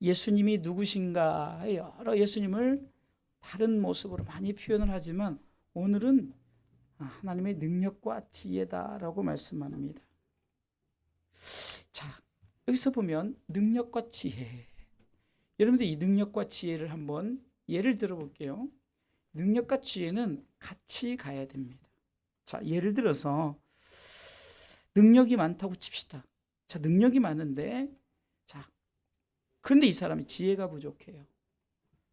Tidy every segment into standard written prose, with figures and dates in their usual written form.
예수님이 누구신가, 여러 예수님을 다른 모습으로 많이 표현을 하지만 오늘은 하나님의 능력과 지혜다라고 말씀합니다. 자, 여기서 보면 능력과 지혜. 여러분들 이 능력과 지혜를 한번 예를 들어 볼게요. 능력과 지혜는 같이 가야 됩니다. 자, 예를 들어서 능력이 많다고 칩시다. 자, 능력이 많은데, 자, 그런데 이 사람이 지혜가 부족해요.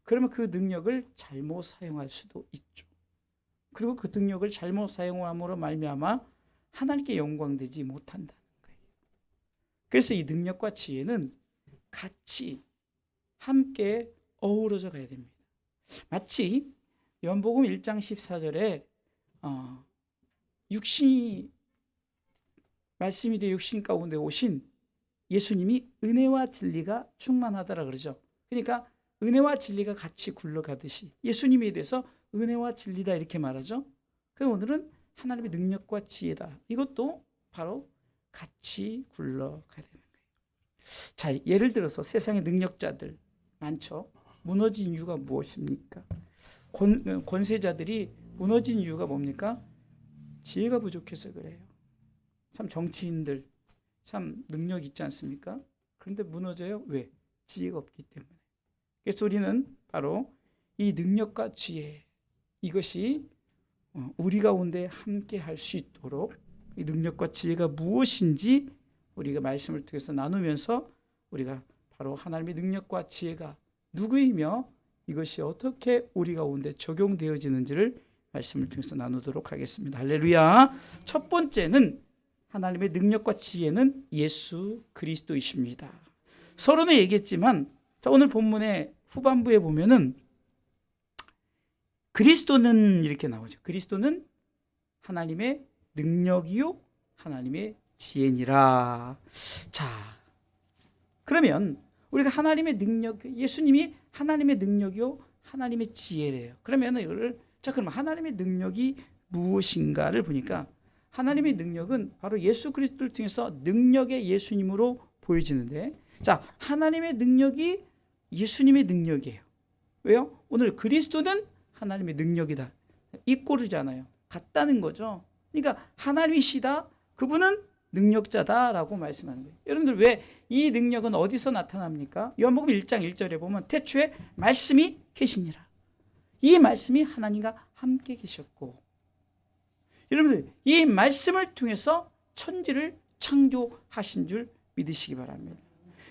그러면 그 능력을 잘못 사용할 수도 있죠. 그리고 그 능력을 잘못 사용함으로 말미암아 하나님께 영광되지 못한다는 거예요. 그래서 이 능력과 지혜는 같이 함께 어우러져 가야 됩니다. 마치 요한복음 1장 14절에 육신이 말씀이 되어 육신 가운데 오신 예수님이 은혜와 진리가 충만하다라 그러죠. 그러니까 은혜와 진리가 같이 굴러가듯이 예수님에 대해서 은혜와 진리다 이렇게 말하죠. 그럼 오늘은 하나님의 능력과 지혜다. 이것도 바로 같이 굴러가야 되는 거예요. 자, 예를 들어서 세상의 능력자들 많죠. 무너진 이유가 무엇입니까? 권세자들이 무너진 이유가 뭡니까? 지혜가 부족해서 그래요. 참 정치인들 참 능력 있지 않습니까? 그런데 무너져요. 왜? 지혜가 없기 때문에. 그래서 우리는 바로 이 능력과 지혜, 이것이 우리 가운데 함께 할 수 있도록 이 능력과 지혜가 무엇인지 우리가 말씀을 통해서 나누면서 우리가 바로 하나님의 능력과 지혜가 누구이며 이것이 어떻게 우리 가운데 적용되어지는지를 말씀을 통해서 나누도록 하겠습니다. 할렐루야. 첫 번째는 하나님의 능력과 지혜는 예수 그리스도이십니다. 서론에 얘기했지만 오늘 본문의 후반부에 보면은 그리스도는 이렇게 나오죠. 그리스도는 하나님의 능력이요 하나님의 지혜니라. 자, 그러면 우리가 하나님의 능력, 예수님이 하나님의 능력이요 하나님의 지혜래요. 그러면 이거를 그럼 하나님의 능력이 무엇인가를 보니까 하나님의 능력은 바로 예수 그리스도를 통해서 능력의 예수님으로 보여지는데, 자, 하나님의 능력이 예수님의 능력이에요. 왜요? 오늘 그리스도는 하나님의 능력이다. 이꼬르잖아요. 같다는 거죠. 그러니까 하나님이시다. 그분은 능력자다라고 말씀하는 거예요. 여러분들 왜 이 능력은 어디서 나타납니까? 요한복음 1장 1절에 보면 태초에 말씀이 계시니라. 이 말씀이 하나님과 함께 계셨고, 여러분들 이 말씀을 통해서 천지를 창조하신 줄 믿으시기 바랍니다.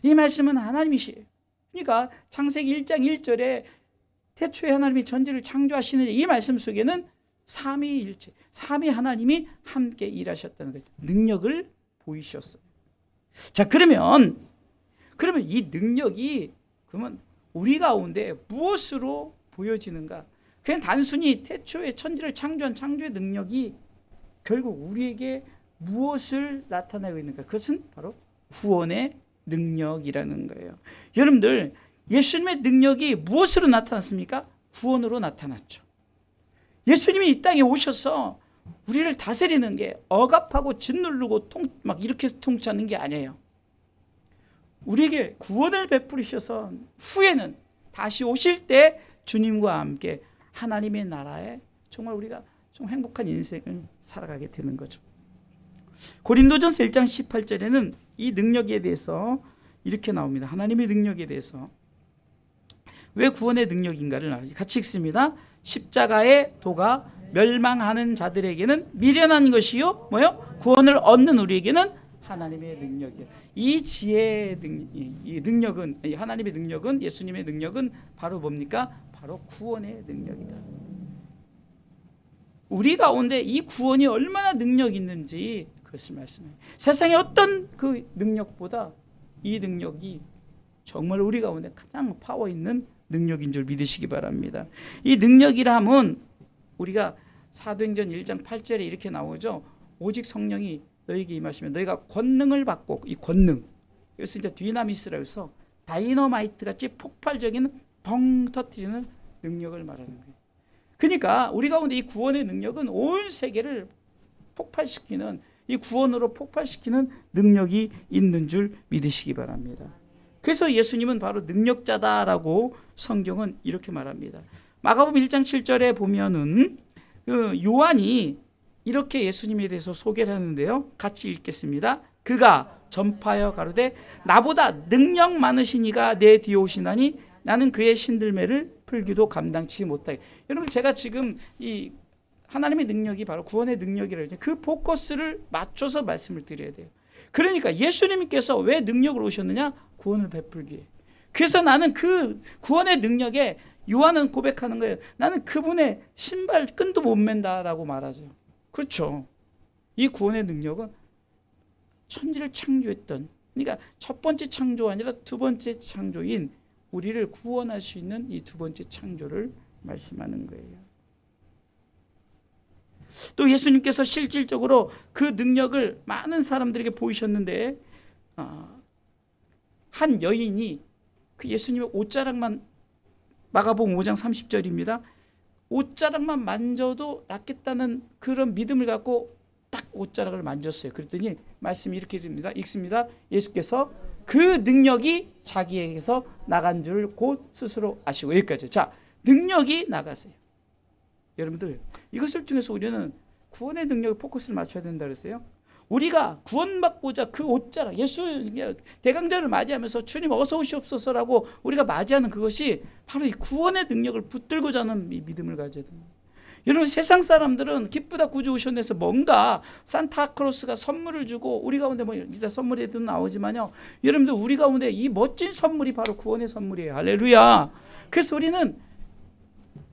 이 말씀은 하나님이시에요. 그러니까 창세기 1장 1절에 태초에 하나님이 천지를 창조하시는 이 말씀 속에는 삼위일체, 삼위 하나님이 함께 일하셨다는 거예요. 능력을 보이셨어요. 자, 그러면 이 능력이 그러면 우리 가운데 무엇으로 보여지는가? 그냥 단순히 태초에 천지를 창조한 창조의 능력이 결국 우리에게 무엇을 나타내고 있는가? 그것은 바로 구원의 능력이라는 거예요. 여러분들 예수님의 능력이 무엇으로 나타났습니까? 구원으로 나타났죠. 예수님이 이 땅에 오셔서 우리를 다스리는 게 억압하고 짓누르고 막 이렇게 통치하는 게 아니에요. 우리에게 구원을 베풀으셔서 후에는 다시 오실 때 주님과 함께 하나님의 나라에 정말 우리가 좀 행복한 인생을 살아가게 되는 거죠. 고린도전서 1장 18절에는 이 능력에 대해서 이렇게 나옵니다. 하나님의 능력에 대해서 왜 구원의 능력인가를 같이 읽습니다. 십자가의 도가 멸망하는 자들에게는 미련한 것이요 뭐요? 구원을 얻는 우리에게는 하나님의 능력이에요. 이 지혜의 이 능력은, 이 하나님의 능력은, 예수님의 능력은 바로 뭡니까? 바로 구원의 능력이다. 우리 가운데 이 구원이 얼마나 능력 있는지 그것을 말씀해요. 세상의 어떤 그 능력보다 이 능력이 정말 우리 가운데 가장 파워 있는 능력인 줄 믿으시기 바랍니다. 이 능력이라 함은 우리가 사도행전 1장 8절에 이렇게 나오죠. 오직 성령이 너에게 임하시면 너희가 권능을 받고, 이 권능, 그래서 이제 디나미스라고 해서 다이너마이트 같이 폭발적인 벙 터뜨리는 능력을 말하는 거예요. 그러니까 우리 가운데 이 구원의 능력은 온 세계를 폭발시키는, 이 구원으로 폭발시키는 능력이 있는 줄 믿으시기 바랍니다. 그래서 예수님은 바로 능력자다라고 성경은 이렇게 말합니다. 마가복음 1장 7절에 보면은 요한이 이렇게 예수님에 대해서 소개를 하는데요. 같이 읽겠습니다. 그가 전파하여 가로되 나보다 능력 많으신 이가 내 뒤에 오시나니 나는 그의 신들매를 풀기도 감당치 못하게. 여러분, 제가 지금 이 하나님의 능력이 바로 구원의 능력이라고 하죠. 그 포커스를 맞춰서 말씀을 드려야 돼요. 그러니까 예수님께서 왜 능력으로 오셨느냐? 구원을 베풀기에. 그래서 나는 그 구원의 능력에, 요한은 고백하는 거예요. 나는 그분의 신발 끈도 못 맨다라고 말하죠. 그렇죠. 이 구원의 능력은 천지를 창조했던, 그러니까 첫 번째 창조가 아니라 두 번째 창조인 우리를 구원할 수 있는 이 두 번째 창조를 말씀하는 거예요. 또 예수님께서 실질적으로 그 능력을 많은 사람들에게 보이셨는데 한 여인이 그 예수님의 옷자락만, 마가복음 5장 30절입니다. 옷자락만 만져도 낫겠다는 그런 믿음을 갖고 딱 옷자락을 만졌어요. 그랬더니 말씀이 이렇게 됩니다. 읽습니다. 예수께서 그 능력이 자기에게서 나간 줄 곧 스스로 아시고. 여기까지. 자, 능력이 나가세요. 여러분들, 이것을 통해서 우리는 구원의 능력에 포커스를 맞춰야 된다 그랬어요. 우리가 구원받고자 그 옷자락, 예수 대강자를 맞이하면서 주님 어서 오시옵소서라고 우리가 맞이하는 그것이 바로 이 구원의 능력을 붙들고자 하는 믿음을 가져야 됩니다. 여러분, 세상 사람들은 기쁘다 구주 오셨네서 뭔가 산타크로스가 선물을 주고 우리 가운데 뭐 일단 선물에도 나오지만요, 여러분들 우리 가운데 이 멋진 선물이 바로 구원의 선물이에요. 할렐루야. 그래서 우리는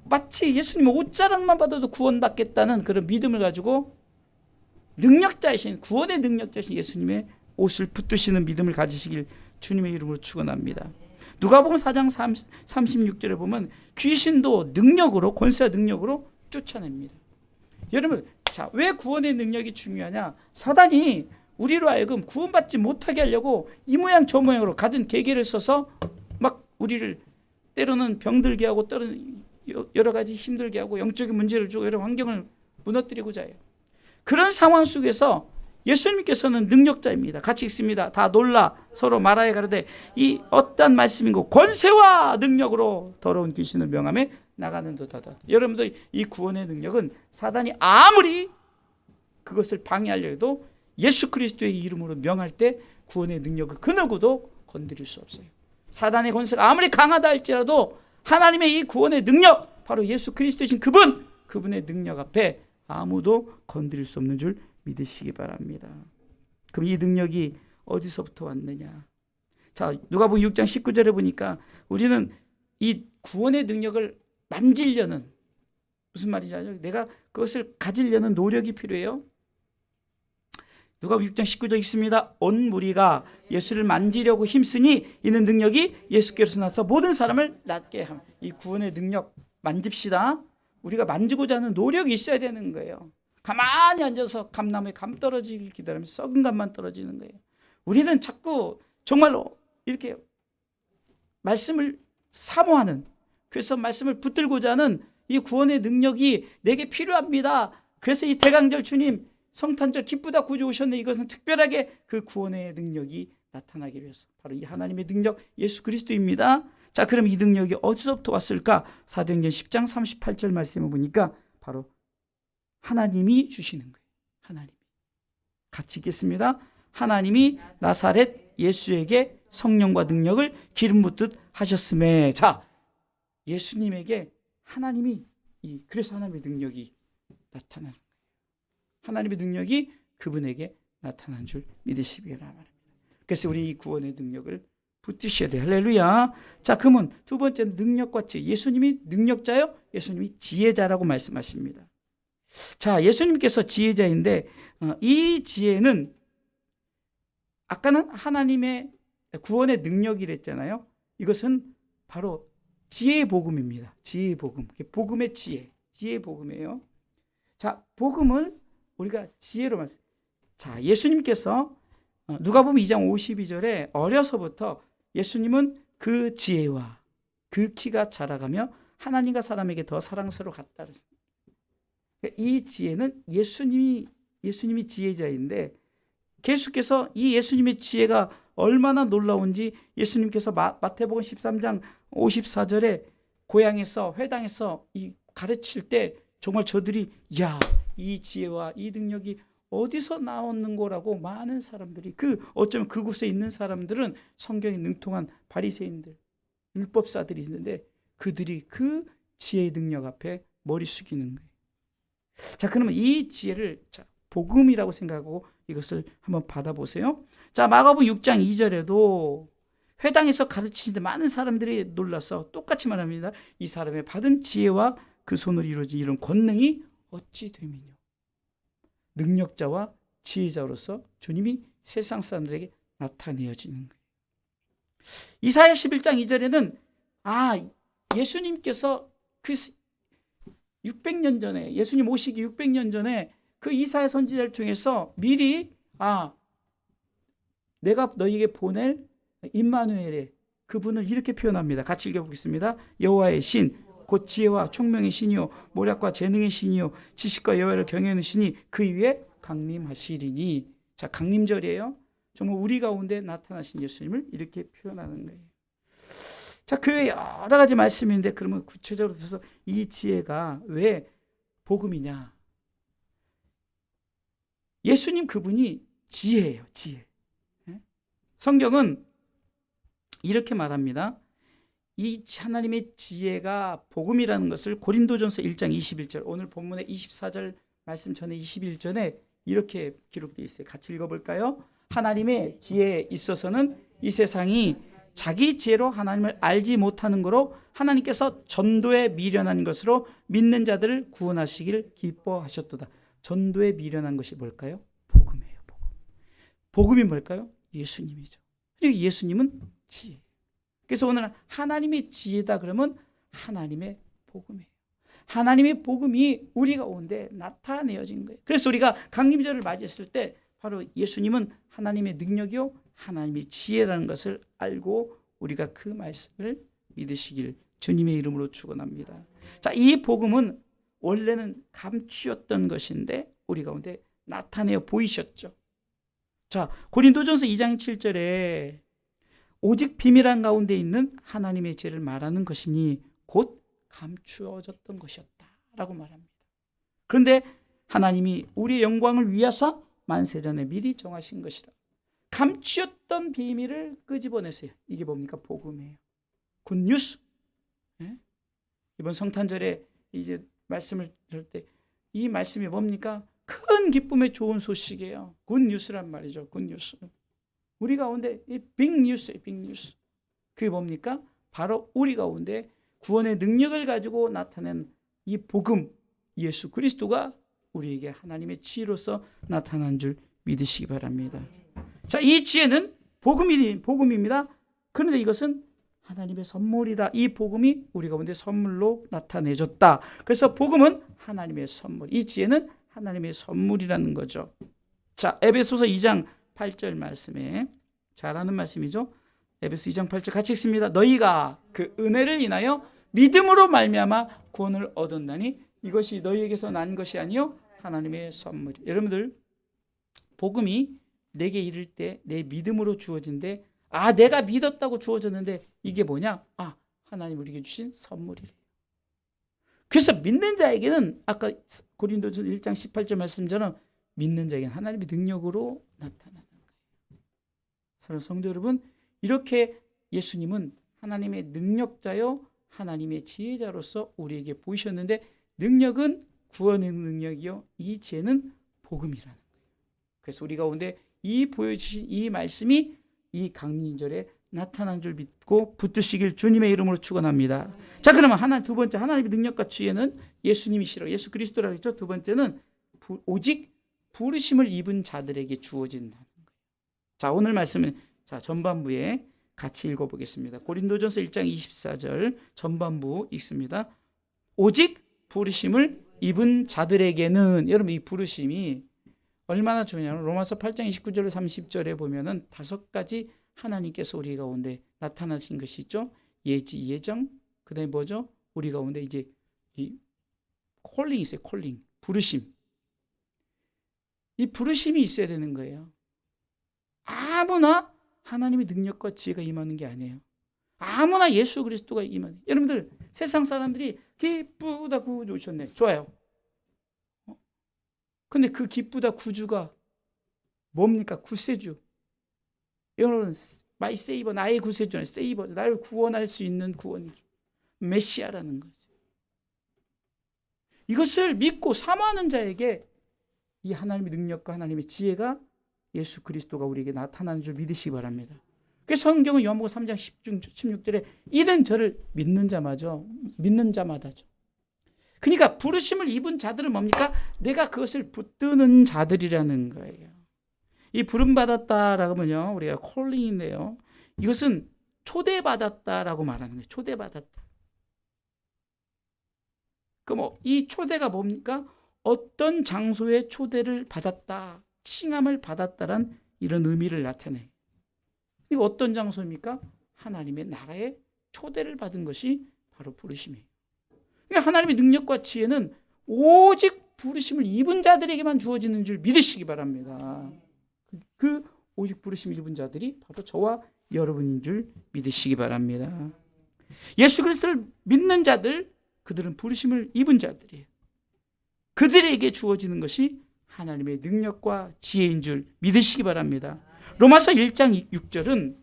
마치 예수님 옷자락만 받아도 구원받겠다는 그런 믿음을 가지고 능력자이신, 구원의 능력자이신 예수님의 옷을 붙드시는 믿음을 가지시길 주님의 이름으로 축원합니다. 누가복음 4장 36절에 보면 귀신도 능력으로, 권세와 능력으로 쫓아냅니다. 여러분, 자, 왜 구원의 능력이 중요하냐? 사단이 우리로 하여금 구원받지 못하게 하려고 이 모양 저 모양으로 가진 계계를 써서 막 우리를 때로는 병들게 하고, 때로는 여러 가지 힘들게 하고, 영적인 문제를 주고, 여러 환경을 무너뜨리고자 해요. 그런 상황 속에서 예수님께서는 능력자입니다. 같이 읽습니다. 다 놀라 서로 말하여 가로되 이 어떠한 말씀인고 권세와 능력으로 더러운 귀신을 명함에 나가는도다. 여러분들, 이 구원의 능력은 사단이 아무리 그것을 방해하려 해도 예수 그리스도의 이름으로 명할 때 구원의 능력을 그 누구도 건드릴 수 없어요. 사단의 권세가 아무리 강하다 할지라도 하나님의 이 구원의 능력, 바로 예수 그리스도이신 그분의 능력 앞에 아무도 건드릴 수 없는 줄 믿으시기 바랍니다. 그럼 이 능력이 어디서부터 왔느냐? 자, 누가복음 6장 19절에 보니까 우리는 이 구원의 능력을 만지려는, 무슨 말이냐? 내가 그것을 가지려는 노력이 필요해요. 누가복음 6장 19절 있습니다. 온 무리가 예수를 만지려고 힘쓰니 이는 능력이 예수께로서 나서 모든 사람을 낫게 함. 이 구원의 능력 만집시다. 우리가 만지고자 하는 노력이 있어야 되는 거예요. 가만히 앉아서 감나무에 감 떨어지길 기다리면서 썩은 감만 떨어지는 거예요. 우리는 자꾸 정말로 이렇게 말씀을 사모하는, 그래서 말씀을 붙들고자 하는 이 구원의 능력이 내게 필요합니다. 그래서 이 대강절 주님 성탄절 기쁘다 구주 오셨네, 이것은 특별하게 그 구원의 능력이 나타나기 위해서 바로 이 하나님의 능력 예수 그리스도입니다. 자, 그럼 이 능력이 어디서부터 왔을까? 사도행전 10장 38절 말씀을 보니까 바로 하나님이 주시는 거예요. 하나님. 같이 읽겠습니다. 하나님이 나사렛 예수에게 성령과 능력을 기름 붓듯 하셨음에. 자, 예수님에게 하나님이, 그래서 하나님의 능력이 나타나는 거예요. 하나님의 능력이 그분에게 나타난 줄 믿으시기 바랍니다. 그래서 우리 이 구원의 능력을 붙드셔야 돼요. 할렐루야. 자, 그러면 두 번째 능력과 지혜. 예수님이 능력자요? 예수님이 지혜자라고 말씀하십니다. 자, 예수님께서 지혜자인데 이 지혜는 아까는 하나님의 구원의 능력이랬잖아요. 이것은 바로 지혜의 복음입니다. 지혜의 복음. 복음의 지혜. 지혜의 복음이에요. 자, 복음을 우리가 지혜로 말씀. 자, 예수님께서 누가복음 2장 52절에 어려서부터 예수님은 그 지혜와 그 키가 자라가며 하나님과 사람에게 더 사랑스러웠다. 이 지혜는 예수님이 지혜자인데 계속해서 이 예수님의 지혜가 얼마나 놀라운지 예수님께서 마태복음 13장 54절에 고향에서 회당에서 이 가르칠 때 정말 저들이 야, 이 지혜와 이 능력이 어디서 나오는 거라고 많은 사람들이 어쩌면 그곳에 있는 사람들은 성경에 능통한 바리새인들, 율법사들이 있는데 그들이 그 지혜의 능력 앞에 머리 숙이는 거예요. 자, 그러면 이 지혜를 복음이라고 생각하고 이것을 한번 받아보세요. 자, 마가복음 6장 2절에도 회당에서 가르치는데 많은 사람들이 놀라서 똑같이 말합니다. 이 사람의 받은 지혜와 그 손으로 이루어진 이런 권능이 어찌 됨이뇨. 능력자와 지혜자로서 주님이 세상 사람들에게 나타내어지는 거예요. 이사야 11장 2절에는 예수님께서 그 600년 전에 예수님 오시기 600년 전에 그 이사야 선지자를 통해서 미리 내가 너희에게 보낼 임마누엘의 그분을 이렇게 표현합니다. 같이 읽어보겠습니다. 여호와의 신 곧 지혜와 총명의 신이요 모략과 재능의 신이요 지식과 여호와를 경외하는 신이 그 위에 강림하시리니. 자, 강림절이에요. 정말 우리 가운데 나타나신 예수님을 이렇게 표현하는 거예요. 자, 그 외에 여러 가지 말씀인데 그러면 구체적으로 들어서 이 지혜가 왜 복음이냐? 예수님 그분이 지혜예요. 지혜. 성경은 이렇게 말합니다. 이 하나님의 지혜가 복음이라는 것을 고린도전서 1장 21절, 오늘 본문의 24절 말씀 전에 21절에 이렇게 기록되어 있어요. 같이 읽어볼까요? 하나님의 지혜에 있어서는 이 세상이 자기 지혜로 하나님을 알지 못하는 거로 하나님께서 전도에 미련한 것으로 믿는 자들을 구원하시길 기뻐하셨도다. 전도에 미련한 것이 뭘까요? 복음이에요. 복음이 뭘까요? 예수님이죠. 그리고 예수님은 지혜. 그래서 오늘 하나님의 지혜다 그러면 하나님의 복음이에요. 하나님의 복음이 우리 가운데 나타내어진 거예요. 그래서 우리가 강림절을 맞이했을 때 바로 예수님은 하나님의 능력이요 하나님의 지혜라는 것을 알고 우리가 그 말씀을 믿으시길 주님의 이름으로 축원합니다. 자, 이 복음은 원래는 감추었던 것인데 우리 가운데 나타내어 보이셨죠. 자, 고린도전서 2장 7절에 오직 비밀한 가운데 있는 하나님의 지혜를 말하는 것이니 곧 감추어졌던 것이었다라고 말합니다. 그런데 하나님이 우리의 영광을 위하사 만세전에 미리 정하신 것이라. 감추었던 비밀을 끄집어내세요. 이게 뭡니까? 복음이에요. 굿뉴스. 이번 성탄절에 이제 말씀을 들을 때 이 말씀이 뭡니까? 큰 기쁨의 좋은 소식이에요. 굿뉴스란 말이죠. 굿뉴스. 우리 가운데 이 빅뉴스예요. 빅뉴스. 그게 뭡니까? 바로 우리 가운데 구원의 능력을 가지고 나타낸 이 복음, 예수 그리스도가 우리에게 하나님의 지혜로서 나타난 줄 믿으시기 바랍니다. 자, 이 지혜는 복음입니다. 그런데 이것은 하나님의 선물이라. 이 복음이 우리 가운데 선물로 나타내졌다. 그래서 복음은 하나님의 선물, 이 지혜는 하나님의 선물이라는 거죠. 자, 에베소서 2장 8절 말씀에 잘 아는 말씀이죠. 에베소 2장 8절 같이 읽습니다. 너희가 그 은혜를 인하여 믿음으로 말미암아 구원을 얻었나니 이것이 너희에게서 난 것이 아니요 하나님의 선물이. 여러분들 복음이 내게 이를 때 내 믿음으로 주어진데 내가 믿었다고 주어졌는데 이게 뭐냐? 하나님 우리에게 주신 선물이래요. 그래서 믿는 자에게는 아까 고린도전 1장 18절 말씀처럼 믿는 자에게는 하나님의 능력으로 나타나는 거예요. 사랑하는 성도 여러분, 이렇게 예수님은 하나님의 능력자요 하나님의 지혜자로서 우리에게 보이셨는데 능력은 구원의 능력이요 이 지혜는 복음이라는 거예요. 그래서 우리 가운데 이 보여주신 이 말씀이 이 강림절에 나타난 줄 믿고 붙드시길 주님의 이름으로 축원합니다. 자, 그러면 두 번째 하나님의 능력과 지혜는 예수님이시라, 예수 그리스도라고 했죠. 두 번째는 오직 부르심을 입은 자들에게 주어진다는 거예요. 자, 오늘 말씀은 전반부에 같이 읽어보겠습니다. 고린도전서 1장 24절 전반부 읽습니다. 오직 부르심을 입은 자들에게는, 여러분 이 부르심이 얼마나 중요하냐면 로마서 8장 29절 30절에 보면은 5가지 하나님께서 우리 가운데 나타나신 것이 있죠. 예지, 예정, 그다음에 뭐죠? 우리 가운데 이제 이 콜링이 있어요. 콜링, 부르심. 이 부르심이 있어야 되는 거예요. 아무나 하나님의 능력과 지혜가 임하는 게 아니에요. 아무나 예수 그리스도가 임하는. 여러분들 세상 사람들이 기쁘다 구주 오셨네. 좋아요. 근데 그 기쁘다 구주가 뭡니까? 구세주. 여러분 마이 세이버, 나의 구세주, 세이버, 나를 구원할 수 있는 구원주, 메시아라는 거죠. 이것을 믿고 사모하는 자에게 이 하나님의 능력과 하나님의 지혜가 예수 그리스도가 우리에게 나타나는 줄 믿으시기 바랍니다. 그래서 성경은 요한복음 3장 16절에 이는 저를 믿는 자마죠. 믿는 자마다죠. 그러니까 부르심을 입은 자들은 뭡니까? 내가 그것을 붙드는 자들이라는 거예요. 이 부름받았다라고 하면요, 우리가 콜링인데요, 이것은 초대받았다라고 말하는 거예요. 초대받았다. 그럼 이 초대가 뭡니까? 어떤 장소에 초대를 받았다, 칭함을 받았다란 이런 의미를 나타내요. 이거 어떤 장소입니까? 하나님의 나라에 초대를 받은 것이 바로 부르심이에요. 그러니까 하나님의 능력과 지혜는 오직 부르심을 입은 자들에게만 주어지는 줄 믿으시기 바랍니다. 그 오직 부르심을 입은 자들이 바로 저와 여러분인 줄 믿으시기 바랍니다. 예수 그리스도를 믿는 자들, 그들은 부르심을 입은 자들이에요. 그들에게 주어지는 것이 하나님의 능력과 지혜인 줄 믿으시기 바랍니다. 로마서 1장 6절은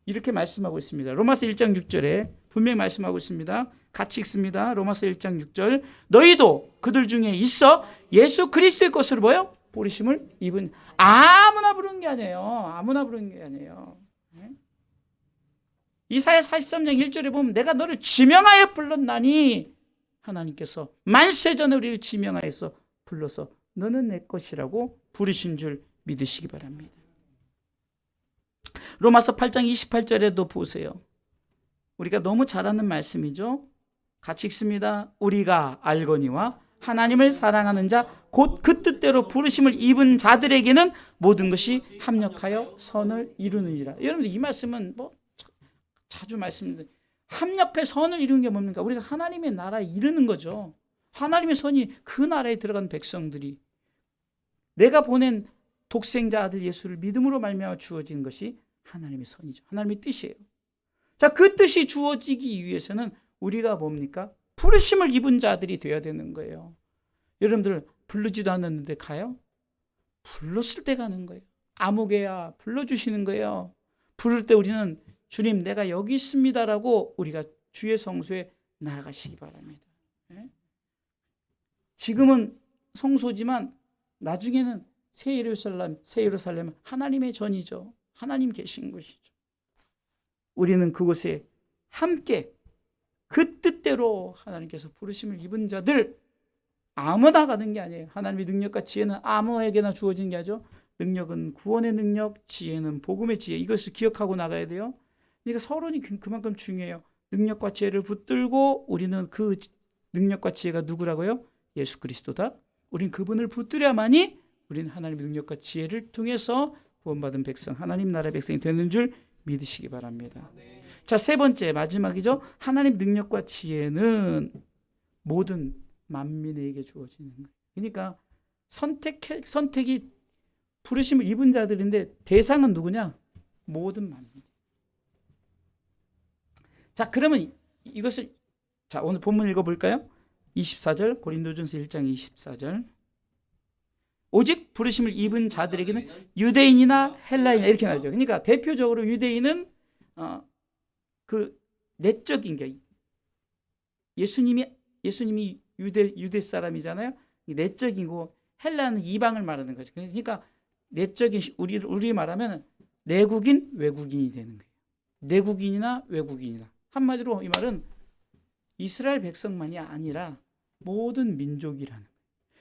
이렇게 말씀하고 있습니다. 로마서 1장 6절에 분명히 말씀하고 있습니다. 같이 읽습니다. 로마서 1장 6절. 너희도 그들 중에 있어 예수 그리스도의 것으로 뭐요? 부르심을 입은. 아무나 부르는 게 아니에요. 아무나 부르는 게 아니에요. 이사야 43장 1절에 보면 내가 너를 지명하여 불렀나니, 하나님께서 만세 전에 우리를 지명하여서 불러서 너는 내 것이라고 부르신 줄 믿으시기 바랍니다. 로마서 8장 28절에도 보세요. 우리가 너무 잘 아는 말씀이죠. 같이 읽습니다. 우리가 알거니와 하나님을 사랑하는 자 곧 그 뜻대로 부르심을 입은 자들에게는 모든 것이 합력하여 선을 이루느니라. 여러분들 이 말씀은 자주 말씀드립니다. 합력해 선을 이루는 게 뭡니까? 우리가 하나님의 나라에 이르는 거죠. 하나님의 선이 그 나라에 들어간 백성들이, 내가 보낸 독생자 아들 예수를 믿음으로 말미암아 주어진 것이 하나님의 선이죠. 하나님의 뜻이에요. 자, 그 뜻이 주어지기 위해서는 우리가 뭡니까? 부르심을 입은 자들이 되어야 되는 거예요. 여러분들 부르지도 않았는데 가요? 불렀을 때 가는 거예요. 아무개야 불러주시는 거예요. 부를 때 우리는 주님 내가 여기 있습니다라고 우리가 주의 성소에 나아가시기 바랍니다. 지금은 성소지만 나중에는 새 예루살렘은 하나님의 전이죠. 하나님 계신 곳이죠. 우리는 그곳에 함께 그 뜻대로 하나님께서 부르심을 입은 자들, 아무나 가는 게 아니에요. 하나님의 능력과 지혜는 아무에게나 주어진 게 아니죠. 능력은 구원의 능력, 지혜는 복음의 지혜. 이것을 기억하고 나가야 돼요. 그러니까 서론이 그만큼 중요해요. 능력과 지혜를 붙들고 우리는 그 능력과 지혜가 누구라고요? 예수 그리스도다. 우린 그분을 붙들어야만이 우리는 하나님의 능력과 지혜를 통해서 구원받은 백성, 하나님 나라의 백성이 되는 줄 믿으시기 바랍니다. 자, 세 번째 마지막이죠. 하나님 능력과 지혜는 모든 만민에게 주어지는 거예요. 그러니까 선택이 부르심을 입은 자들인데 대상은 누구냐? 모든 만민. 자, 그러면 이것을 오늘 본문 읽어볼까요? 24절, 고린도전서 1장 24절. 오직 부르심을 입은 자들에게는 유대인이나 헬라인 이렇게 나오죠. 그러니까 대표적으로 유대인은 그 내적인 게, 예수님이 유대 사람이잖아요. 내적이고 헬라는 이방을 말하는 거죠. 그러니까 내적인, 우리 말하면 내국인, 외국인이 되는 거예요. 내국인이나 외국인이나. 한마디로 이 말은 이스라엘 백성만이 아니라 모든 민족이라는 거예요.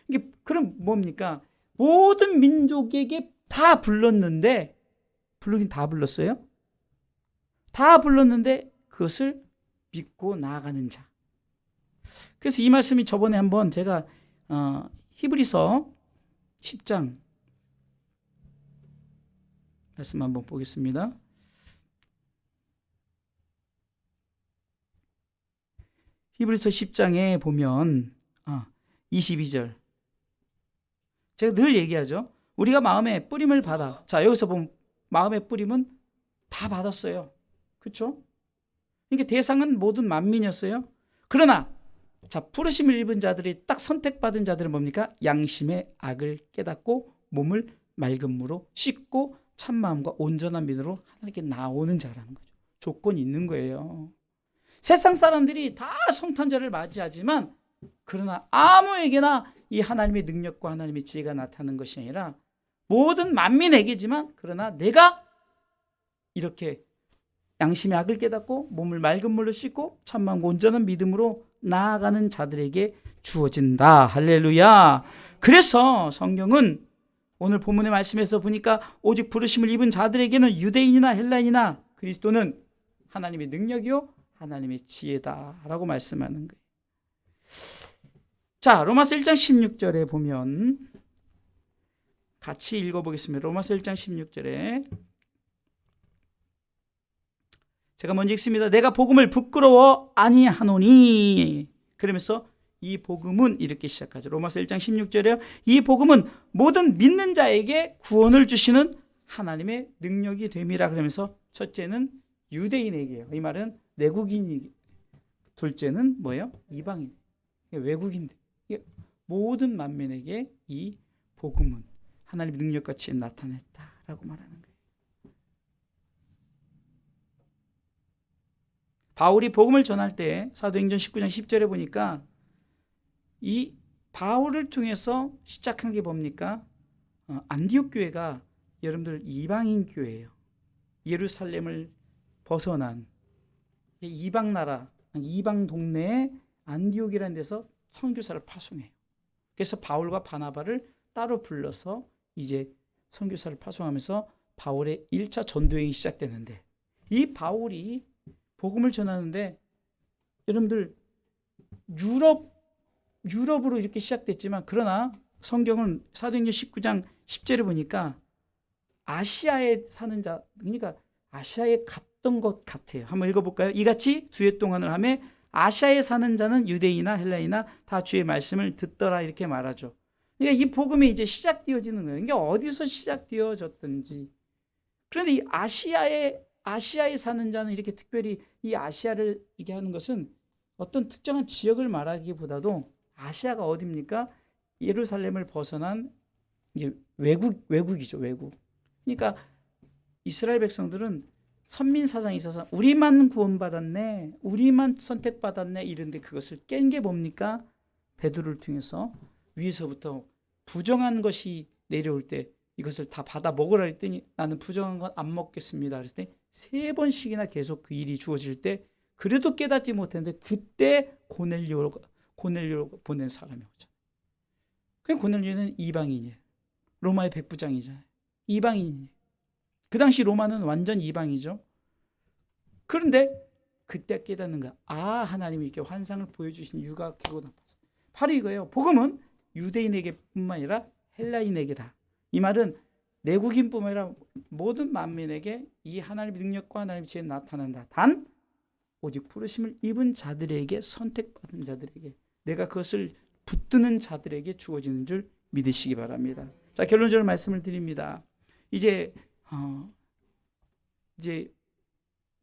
이게 그럼 뭡니까? 모든 민족에게 다 불렀는데, 부르긴 다 불렀어요? 다 불렀는데 그것을 믿고 나아가는 자. 그래서 이 말씀이 저번에 한번 제가 히브리서 10장 말씀 한번 보겠습니다. 히브리서 10장에 보면 22절. 제가 늘 얘기하죠. 우리가 마음에 뿌림을 받아. 자, 여기서 보면 마음의 뿌림은 다 받았어요. 그렇죠? 이게 대상은 모든 만민이었어요. 그러나 자, 부르심을 입은 자들이 딱 선택받은 자들은 뭡니까? 양심의 악을 깨닫고 몸을 맑은 물로 씻고 참마음과 온전한 믿음으로 하나님께 나오는 자라는 거죠. 조건이 있는 거예요. 세상 사람들이 다 성탄절을 맞이하지만 그러나 아무에게나 이 하나님의 능력과 하나님의 지혜가 나타나는 것이 아니라 모든 만민에게지만 그러나 내가 이렇게 양심의 악을 깨닫고 몸을 맑은 물로 씻고 참마음과 온전한 믿음으로 나아가는 자들에게 주어진다. 할렐루야. 그래서 성경은 오늘 본문의 말씀에서 보니까 오직 부르심을 입은 자들에게는 유대인이나 헬라인이나 그리스도는 하나님의 능력이요 하나님의 지혜다라고 말씀하는 거예요. 자, 로마서 1장 16절에 보면 같이 읽어보겠습니다. 로마서 1장 16절에 제가 먼저 읽습니다. 내가 복음을 부끄러워 아니하노니. 그러면서 이 복음은 이렇게 시작하죠. 로마서 1장 16절에요. 이 복음은 모든 믿는 자에게 구원을 주시는 하나님의 능력이 됨이라. 그러면서 첫째는 유대인에게요. 이 말은 내국인이, 둘째는 뭐예요? 이방인, 외국인들. 모든 만민에게 이 복음은 하나님의 능력과 지혜 나타냈다라고 말하는 거예요. 바울이 복음을 전할 때 사도행전 19장 10절에 보니까 이 바울을 통해서 시작한 게 뭡니까? 안디옥 교회가 여러분들 이방인 교회예요. 예루살렘을 벗어난 이방 나라, 이방 동네에 안디옥이라는 데서 선교사를 파송해요. 그래서 바울과 바나바를 따로 불러서 이제 선교사를 파송하면서 바울의 1차 전도여행이 시작되는데 이 바울이 복음을 전하는데 여러분들 유럽으로 이렇게 시작됐지만 그러나 성경은 사도행전 19장 10절에 보니까 아시아에 사는 자, 그러니까 아시아에 갔던 것 같아요. 한번 읽어볼까요? 이같이 두해 동안을 하며 아시아에 사는 자는 유대인이나 헬라이나 다 주의 말씀을 듣더라 이렇게 말하죠. 그러니까 이 복음이 이제 시작되어지는 거예요. 그러니까 어디서 시작되어졌든지. 그런데 이 아시아에 사는 자는 이렇게 특별히 이 아시아를 이렇게 하는 것은 어떤 특정한 지역을 말하기보다도 아시아가 어디입니까? 예루살렘을 벗어난 이게 외국이죠, 외국. 그러니까 이스라엘 백성들은 선민 사상이 있어서 우리만 구원받았네, 우리만 선택받았네 이런데 그것을 깬 게 뭡니까? 베드로를 통해서 위에서부터 부정한 것이 내려올 때 이것을 다 받아 먹으라 했더니 나는 부정한 건 안 먹겠습니다. 그랬을 때 3번씩이나 계속 그 일이 주어질 때 그래도 깨닫지 못했는데 그때 고넬료가 보낸 사람이 오잖아요. 그 고넬료는 이방인이에요. 로마의 백부장이잖아요. 이방인이에요. 그 당시 로마는 완전 이방이죠. 그런데 그때 깨닫는 거야. 하나님이 이렇게 환상을 보여주신 이유가 결국 나빠서. 바로 이거예요. 복음은 유대인에게뿐만 아니라 헬라인에게다. 이 말은 내국인뿐만 아니라 모든 만민에게 이 하나님의 능력과 하나님의 지혜는 나타난다. 단 오직 부르심을 입은 자들에게, 선택받은 자들에게, 내가 그것을 붙드는 자들에게 주어지는 줄 믿으시기 바랍니다. 자, 결론적으로 말씀을 드립니다. 이제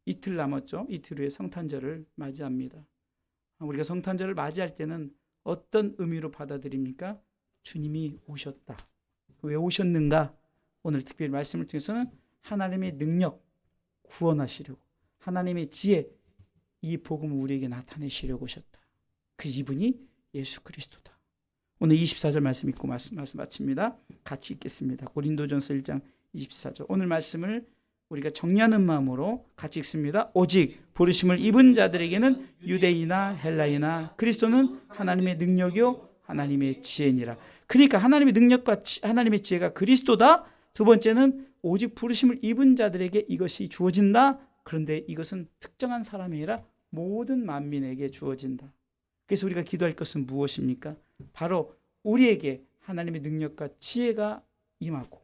이틀 남았죠. 이틀 후에 성탄절을 맞이합니다. 우리가 성탄절을 맞이할 때는 어떤 의미로 받아들입니까? 주님이 오셨다. 왜 오셨는가? 오늘 특별히 말씀을 통해서는 하나님의 능력, 구원하시려고, 하나님의 지혜, 이 복음을 우리에게 나타내시려고 오셨다. 그 이분이 예수 그리스도다. 오늘 24절 말씀 읽고 말씀 마칩니다. 같이 읽겠습니다. 고린도전서 1장 24절. 오늘 말씀을 우리가 정리하는 마음으로 같이 읽습니다. 오직 부르심을 입은 자들에게는 유대인이나 헬라이나 그리스도는 하나님의 능력이요 하나님의 지혜니라. 그러니까 하나님의 능력과 하나님의 지혜가 그리스도다. 두 번째는 오직 부르심을 입은 자들에게 이것이 주어진다. 그런데 이것은 특정한 사람이 아니라 모든 만민에게 주어진다. 그래서 우리가 기도할 것은 무엇입니까? 바로 우리에게 하나님의 능력과 지혜가 임하고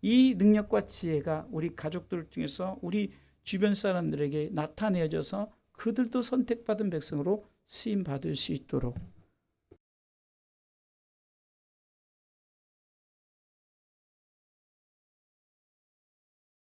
이 능력과 지혜가 우리 가족들을 통해서 우리 주변 사람들에게 나타내어져서 그들도 선택받은 백성으로 쓰임받을 수 있도록